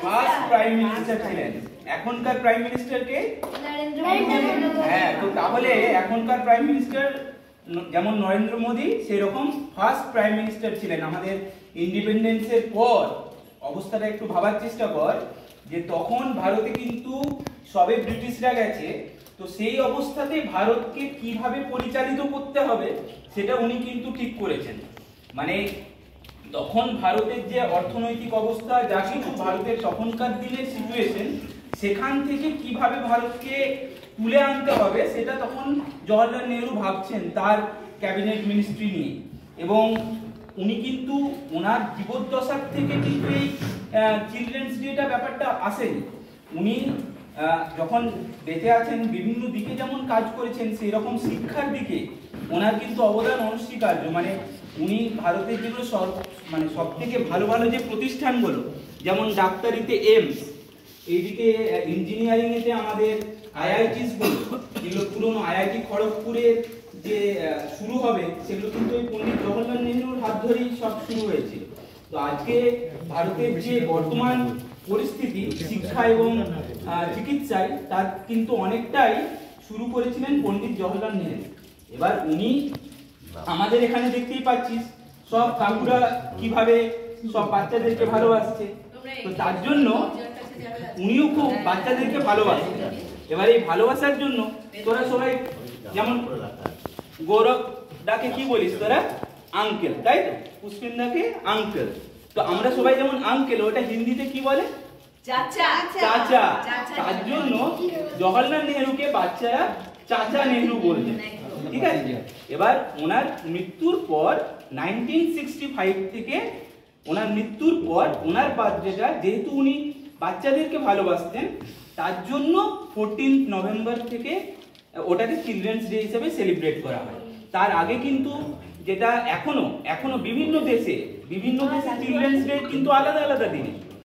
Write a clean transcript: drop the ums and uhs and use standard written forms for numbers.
First prime minister ছিলেন। এখনকার prime minister কে? হ্যাঁ, তো তাহলে এখনকার প্রাইম মিনিস্টার যেমন নরেন্দ্র মোদী, সেরকম ফার্স্ট প্রাইম মিনিস্টার ছিলেন। আমাদের ইন্ডিপেন্ডেন্সের পর অবস্থাটা একটু ভাবার চেষ্টা কর, যে তখন ভারতে কিন্তু সবে ব্রিটিশরা গেছে, তো সেই অবস্থাতে ভারতকে কিভাবে পরিচালিত করতে হবে সেটা উনি কিন্তু ঠিক করেছেন। মানে তখন ভারতের যে অর্থনৈতিক অবস্থা, যা কিছু ভারতের তখনকার দিনের সিচুয়েশন, সেখান থেকে কিভাবে ভারতকে তুলে আনতে হবে সেটা তখন জওহরলাল নেহরু ভাবছেন তার ক্যাবিনেট মিনিস্ট্রি নিয়ে। এবং উনি কিন্তু ওনার জীবদ্দশার থেকে কিন্তু এই চিলড্রেন্স ডেটা ব্যাপারটা আসেনি। উনি যখন বেঁচে আছেন বিভিন্ন দিকে যেমন কাজ করেছেন, সেই রকম শিক্ষার দিকে ওনার কিন্তু অবদান অনস্বীকার্য। মানে উনি ভারতের যেগুলো সব থেকে ভালো ভালো যে প্রতিষ্ঠানগুলো, যেমন ডাক্তারিতে এইমস, এইদিকে ইঞ্জিনিয়ারিং এতে আমাদের আইআইটিস গুলো, যেগুলো পুরনো আইআইটি খড়গপুরের যে শুরু হবে, সেগুলো কিন্তু ওই পণ্ডিত জওহরলাল নেহরুর হাত ধরেই সব শুরু হয়েছে। তো আজকে ভারতের যে বর্তমান পরিস্থিতি শিক্ষা এবং চিকিৎসায়, তার কিন্তু অনেকটাই শুরু করেছিলেন পণ্ডিত জওহরলাল নেহরু। এবার উনি আমাদের এখানে দেখতেই পাচ্ছিস সব কাকুরা কিভাবে সব বাচ্চাদেরকে ভালোবাসছে, তো তার জন্য উনিও খুব বাচ্চাদেরকে ভালোবাসেন। এবার এই ভালোবাসার জন্য তোরা সবাই যেমন গৌরব ডাকে কি বলিস তোরা? আঙ্কেল, তাই তো? পুষ্পিন ডাকে আঙ্কেল। তো আমরা সবাই যেমন আঙ্কেল, ওটা হিন্দিতে কি বলে? চাচা। চাচা। তার জন্য জওহরলাল নেহরুকে বাচ্চারা চাচা নেহরু বলতেন, ঠিক আছে? এবার ওনার মৃত্যুর পর 1965 থেকে ওনার মৃত্যুর পর ওনার বার্থডেটা, যেহেতু উনি বাচ্চাদেরকে ভালোবাসতেন, তার জন্য 14 নভেম্বর থেকে ওটাকে চিলড্রেন্স ডে হিসেবে সেলিব্রেট করা হয়। তার আগে কিন্তু যেটা এখনো বিভিন্ন দেশে চিলড্রেন্স ডে কিন্তু আলাদা আলাদা দিনে।